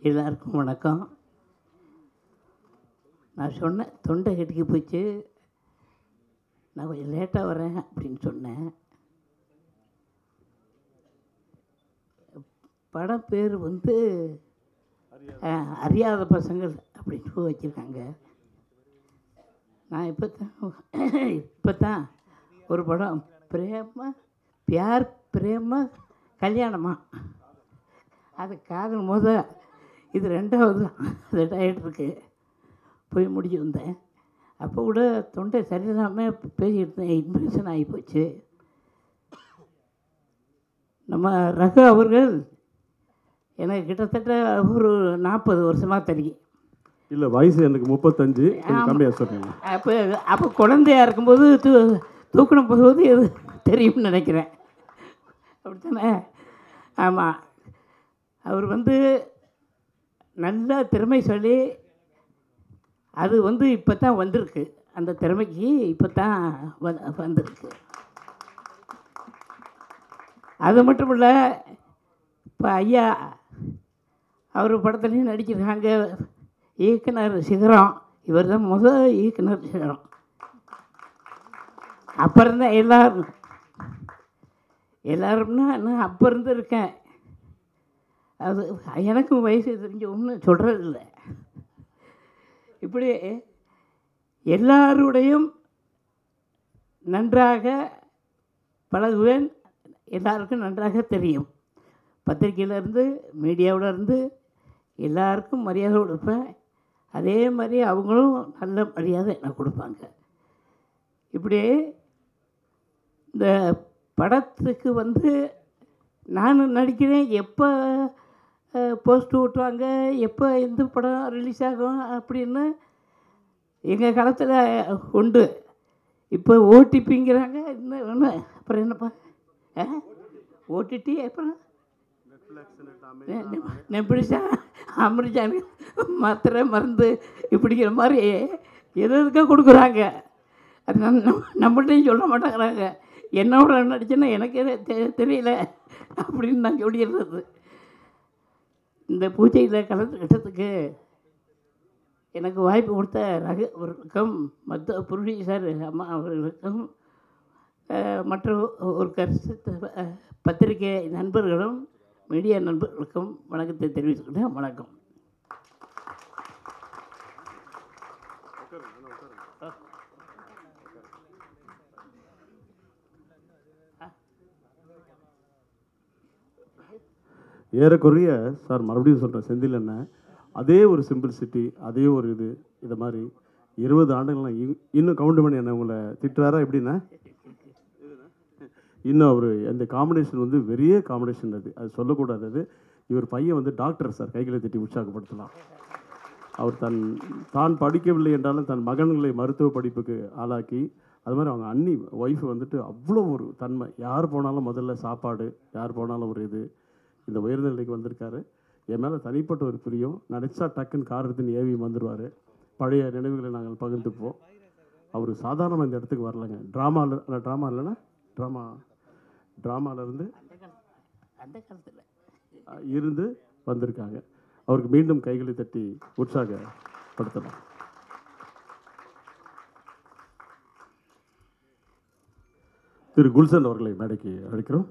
எல்லாருக்கும் வணக்கம். நான் சொன்னேன் தொண்டை கட்டிக்கு போச்சு, நான் கொஞ்சம் லேட்டாக வரேன் அப்படின்னு சொன்னேன். படம் பேர் வந்து அறியாத பசங்கள் அப்படின்னு வச்சுருக்காங்க. நான் இப்போ தான் ஒரு படம் பியார் பிரேம கல்யாணமா, அது காதல் இது 2வது ஆகிட்டுருக்கு. போய் முடிச்சு வந்தேன். அப்போ கூட தொண்டை சரியில்லாமல் பேசிக்கிட்டு இருந்தேன். இன்ஃபெக்ஷன் ஆகி போச்சு. நம்ம ரகு அவர்கள் எனக்கு கிட்டத்தட்ட ஒரு 40 வருஷமாக தெரியும். இல்லை, வயசு எனக்கு 35, கம்மியாக சொல்கிறீங்க. அப்போ குழந்தையாக இருக்கும்போது தூக்கணும் போகும்போது எது தெரியும்னு நினைக்கிறேன். அப்படித்தானே? ஆமாம். அவர் வந்து நல்ல திறமை சொல்லி அது வந்து இப்போ தான் வந்திருக்கு. அந்த திறமைக்கு இப்போ தான் வந்திருக்கு. அது மட்டும் இல்லை, இப்போ ஐயா அவர் படத்துலையும் நடிச்சிருக்காங்க. இயக்குனர் சிகரம், இவர் தான் இயக்குனர் சிகரம். அப்போ இருந்தேன் எல்லாரும்னா நான் அப்போ இருந்து இருக்கேன். அது எனக்கும் வயசு தெரிஞ்ச ஒன்றும் சொல்கிறதில்ல. இப்படி எல்லாருடையும் நன்றாக பழகுவேன். எல்லாருக்கும் நன்றாக தெரியும். பத்திரிக்கையிலேருந்து மீடியாவிலேருந்து எல்லாருக்கும் மரியாதை கொடுப்பேன். அதே மாதிரி அவங்களும் நல்ல மரியாதை எனக்கு கொடுப்பாங்க. இப்படி இந்த படத்துக்கு வந்து நான் நடிக்கிறேன். எப்போ போஸ்ட் ஓட்டுவாங்க, எப்போ எந்த படம் ரிலீஸ் ஆகும் அப்படின்னு எங்கள் காலத்தில் உண்டு. இப்போ ஓடிபிங்கிறாங்க. இன்னும் ஒன்று அப்புறம் என்னப்பா ஓடிடி அப்புறம் நெப்பிடிச்சா அமிர்ஜான் மாத்திரை மருந்து இப்படிங்கிற மாதிரி எதுக்காக கொடுக்குறாங்க. அது நம்மள்டையும் சொல்ல மாட்டேங்கிறாங்க. என்னோட நடிச்சேன்னா எனக்கே தெரியல அப்படின்னு நான் சொல்லிடுறது. இந்த பூஜையில் கலந்துக்கிட்டதுக்கு எனக்கு வாய்ப்பு கொடுத்த ரகு அவர்களுக்கும், மற்ற ப்ரொடியூசர் அம்மா அவர்களுக்கும், மற்ற ஒரு பத்திரிகை நண்பர்களும் மீடியா நண்பர்களுக்கும் வணக்கத்தை தெரிவித்துக்கிட்டேன். வணக்கம். ஏறக்குறைய சார் மறுபடியும் சொல்கிறேன், செந்தில் அண்ணன் அதே ஒரு சிம்பிள்சிட்டி, அதே ஒரு இதை மாதிரி 20 ஆண்டுகள்லாம் இன்னும் கவுண்ட் பண்ணி என்ன உங்களை திட்டுறாரா எப்படின்னா, இன்னும் அவர் அந்த காம்பினேஷன் வந்து பெரிய காம்பினேஷன். அது சொல்லக்கூடாது. அது இவர் பையன் வந்து டாக்டர் சார், கைகளை தட்டி உற்சாகப்படுத்தலாம். அவர் தான் படிக்கவில்லை என்றாலும் தன் மகன்களை மருத்துவ படிப்புக்கு ஆளாக்கி, அது மாதிரி அவங்க அண்ணி ஒய்ஃப் வந்துட்டு அவ்வளோ ஒரு தன்மை. யார் போனாலும் முதல்ல சாப்பாடு, யார் போனாலும் ஒரு இந்த உயர்ந்த நிலைக்கு வந்திருக்காரு. என் மேலே தனிப்பட்ட ஒரு பிரியம். நினச்சா டக்குன்னு கார் எடுத்துன்னு ஏவி வந்துடுவார். பழைய நினைவுகளை நாங்கள் பகிர்ந்துப்போம். அவர் சாதாரணமாக இந்த இடத்துக்கு வரலைங்க. ட்ராமாவிலேருந்து இருந்து வந்திருக்காங்க. அவருக்கு மீண்டும் கைகளை தட்டி உற்சாகப்படுத்தலாம். திரு குல்சன் அவர்களை மேடைக்கு அழைக்கிறோம்.